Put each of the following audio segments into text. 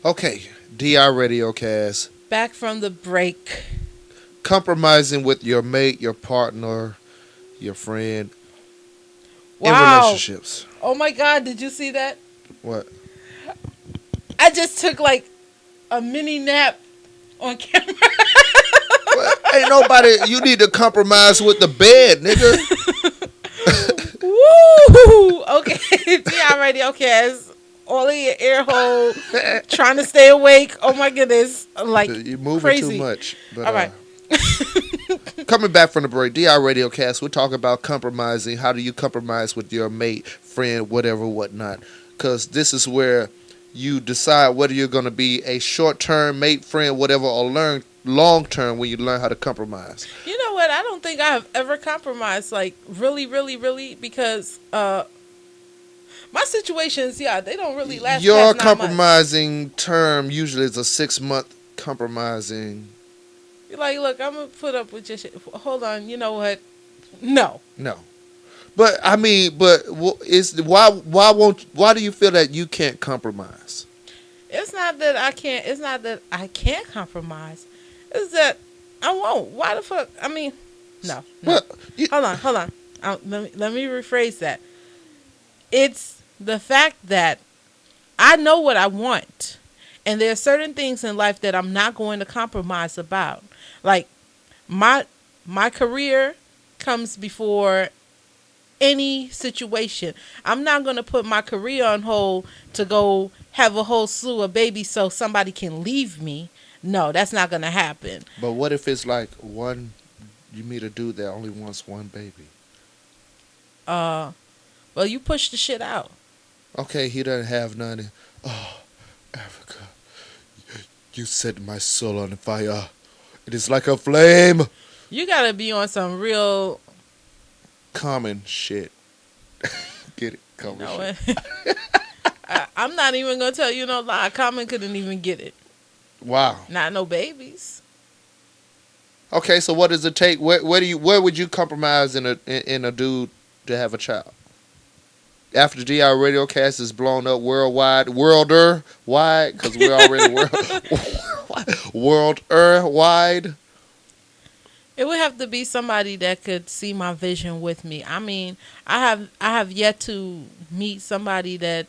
Okay, DIRadioCast. Back from the break. Compromising with your mate, your partner, your friend in Wow. relationships. Oh my God, did you see that? What? I just took like a mini nap on camera. Well, ain't nobody. You need to compromise with the bed, nigga. Woo! Okay, DI Radio Cast. All in your ear hole, trying to stay awake. Oh my goodness. Like You're moving too crazy. much. But All right. coming back from the break, DIRadioCast. We're talking about compromising. How do you compromise with your mate, friend, whatever, whatnot? Because this is where you decide whether you're going to be a short-term mate, friend, whatever, or learn long-term when you learn how to compromise. You know what? I don't think I have ever compromised, like really, really, really, because my situations, yeah, they don't really last Your past 9 months. compromising term usually is a 6-month compromising. You're like, look, I'm gonna put up with your shit. Hold on, you know what? No, No. But I mean, is why do you feel that you can't compromise? it's not that I can't. It's not that I can't compromise. It's that I won't. Why the fuck? I mean, no. Well, Hold on. Let me rephrase that. It's the fact that I know what I want, and there are certain things in life that I'm not going to compromise about. Like my career comes before any situation. I'm not going to put my career on hold to go have a whole slew of babies so somebody can leave me. No, that's not going to happen. but what if it's like one? You meet a dude that only wants one baby. Uh, well, you push the shit out. Okay, he doesn't have none. Oh, Africa, you set my soul on fire. It is like a flame. You got to be on some real. Common shit. Get it? You Common know shit. what? I'm not even going to tell you no lie. Common couldn't even get it. Wow. Not no babies. Okay, so what does it take? Where would you compromise in a dude to have a child? After the DI Radio Cast is blown up wide, because we're already wide. It would have to be somebody that could see my vision with me. I mean, I have yet to meet somebody that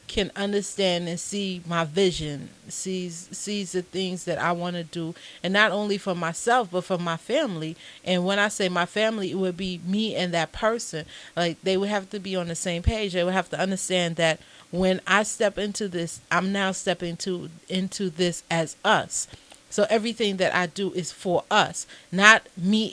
can understand and see my vision, sees the things that I want to do, and not only for myself but for my family. And when I say my family, it would be me and that person. Like, they would have to be on the same page. They would have to understand that when I step into this, I'm now stepping into this as us. So everything that I do is for us, not me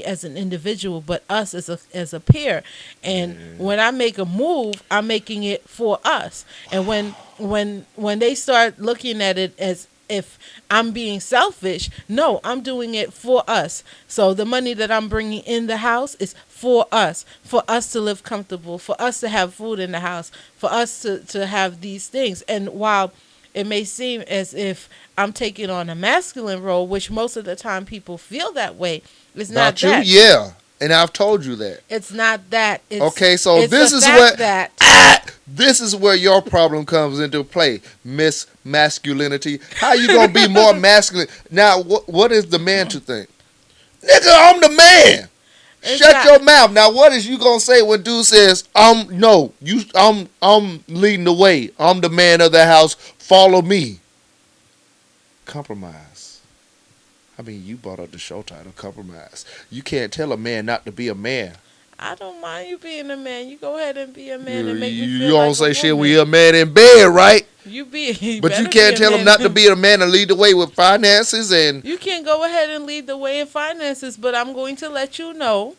as an individual, but us as a pair. And when I make a move, I'm making it for us. And when they start looking at it as if I'm being selfish, no, I'm doing it for us. So the money that I'm bringing in the house is for us to live comfortable, for us to have food in the house, for us to have these things. And while it may seem as if I'm taking on a masculine role, which most of the time people feel that way. It's not About that. you, yeah. And I've told you that. It's not that. It's, okay, so it's this the is fact what that this is where your problem comes into play, Miss Masculinity. How you gonna be more masculine? Now, what is the man to think? Nigga, I'm the man. Shut your mouth. Now, what is you gonna say when dude says, I'm leading the way. I'm the man of the house. Follow me. Compromise. I mean, you brought up the show title, compromise. You can't tell a man not to be a man. I don't mind you being a man. You go ahead and be a man and make me You feel don't like say a shit woman. when you're a man in bed, right? But you But you can't tell him not to be a man and lead the way with finances and. You can go ahead and lead the way in finances, but I'm going to let you know.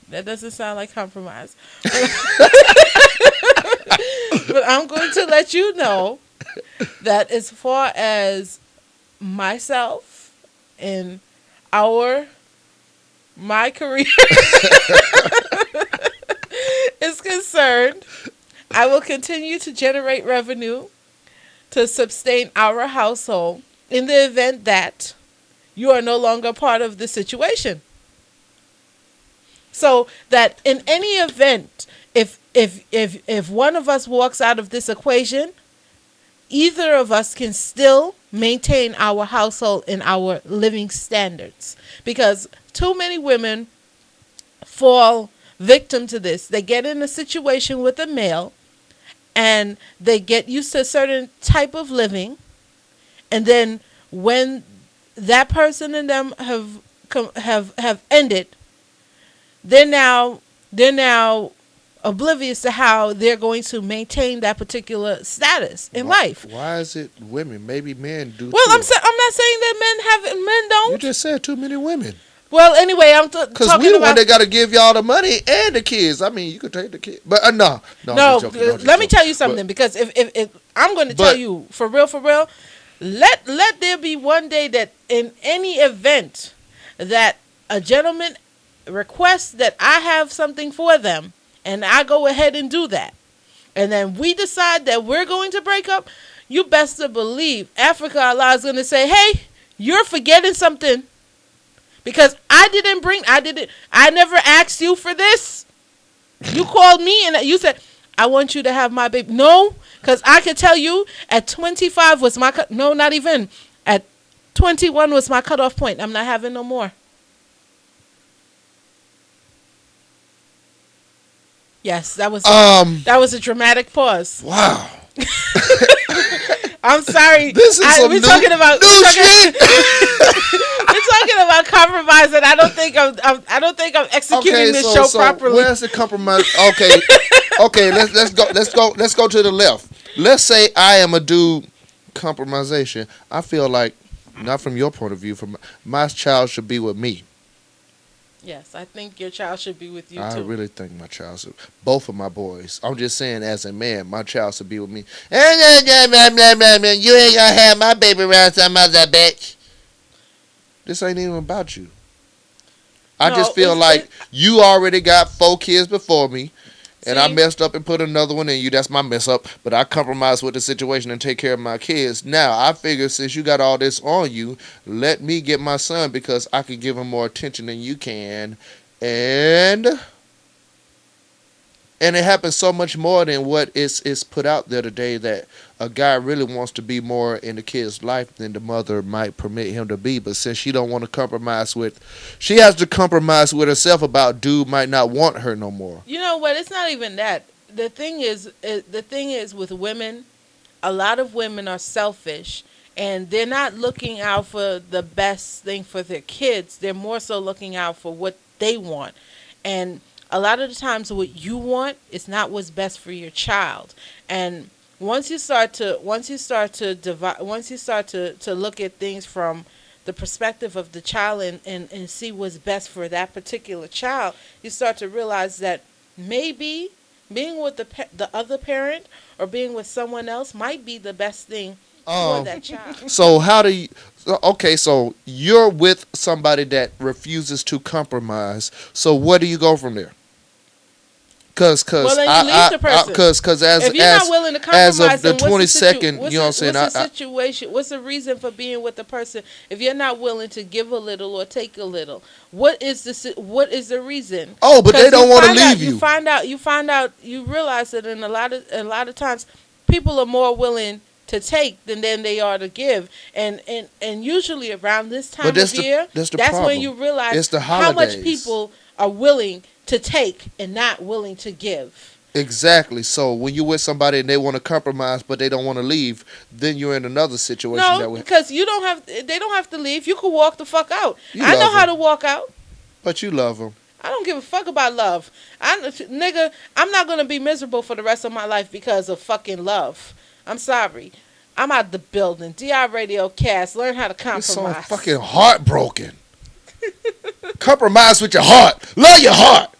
That doesn't sound like compromise. But I'm going to let you know that as far as myself and my career is concerned, I will continue to generate revenue to sustain our household in the event that you are no longer part of the situation. So that in any event, if one of us walks out of this equation, either of us can still maintain our household and our living standards. Because too many women fall victim to this. They get in a situation with a male and they get used to a certain type of living, and then when that person and them have ended, they're now oblivious to how they're going to maintain that particular status in life. Why is it women? Maybe men do. Well, too. I'm not saying that men don't. You just said too many women. Well, anyway, I'm Because talking we the about. one that got to give y'all the money and the kids. I mean, you could take the kids, but no. No, I'm just joking. let me tell you something. Because if I'm going to tell you for real, let there be one day that in any event that a gentleman requests that I have something for them, and I go ahead and do that, and then we decide that we're going to break up, you best to believe Africa Allah is going to say, hey, you're forgetting something. Because I never asked you for this. You called me and you said, I want you to have my baby. No, because I can tell you at 25 was my, no, not even. At 21 was my cutoff point. I'm not having no more. Yes, that was a dramatic pause. Wow. I'm sorry. This is some new shit. We're talking about compromise, and I don't think I'm executing this show properly. Where's the compromise? Okay. Let's go to the left. Let's say I am a dude. Compromisation. I feel like, not from your point of view, from my child should be with me. Yes, I think your child should be with you too. I really think my child should. Both of my boys. I'm just saying, as a man, my child should be with me. You ain't gonna have my baby around some other bitch. This ain't even about you. I just feel like you already got 4 kids before me, and I messed up and put another one in you. That's my mess up. But I compromised with the situation and take care of my kids. Now, I figure since you got all this on you, let me get my son because I can give him more attention than you can. And it happens so much more than what is put out there today, that a guy really wants to be more in the kid's life than the mother might permit him to be. But since she don't want to compromise she has to compromise with herself about dude might not want her no more. You know what? It's not even that. The thing is with women, a lot of women are selfish, and they're not looking out for the best thing for their kids. They're more so looking out for what they want. And a lot of the times what you want is not what's best for your child. And once you start to look at things from the perspective of the child and see what's best for that particular child, you start to realize that maybe being with the other parent or being with someone else might be the best thing for that child. So how do you... Okay, so you're with somebody that refuses to compromise. So where do you go from there? Because well, then you leave the person. If you're not willing to compromise, as of the 22nd, you know what I'm saying? What's the situation? What's the reason for being with the person if you're not willing to give a little or take a little? What is the reason? Oh, but they don't want to leave you. You realize that in a lot of times people are more willing to take than they are to give, and usually around this time of year, that's when you realize how much people are willing to take and not willing to give. Exactly. So when you're with somebody and they want to compromise but they don't want to leave, then you're in another situation. No, because they don't have to leave. You can walk the fuck out. I know how to walk out. But you love them. I don't give a fuck about love. Nigga, I'm not gonna be miserable for the rest of my life because of fucking love. I'm sorry. I'm out the building. DIRadioCast. Learn how to compromise. You're so fucking heartbroken. Compromise with your heart. Love your heart.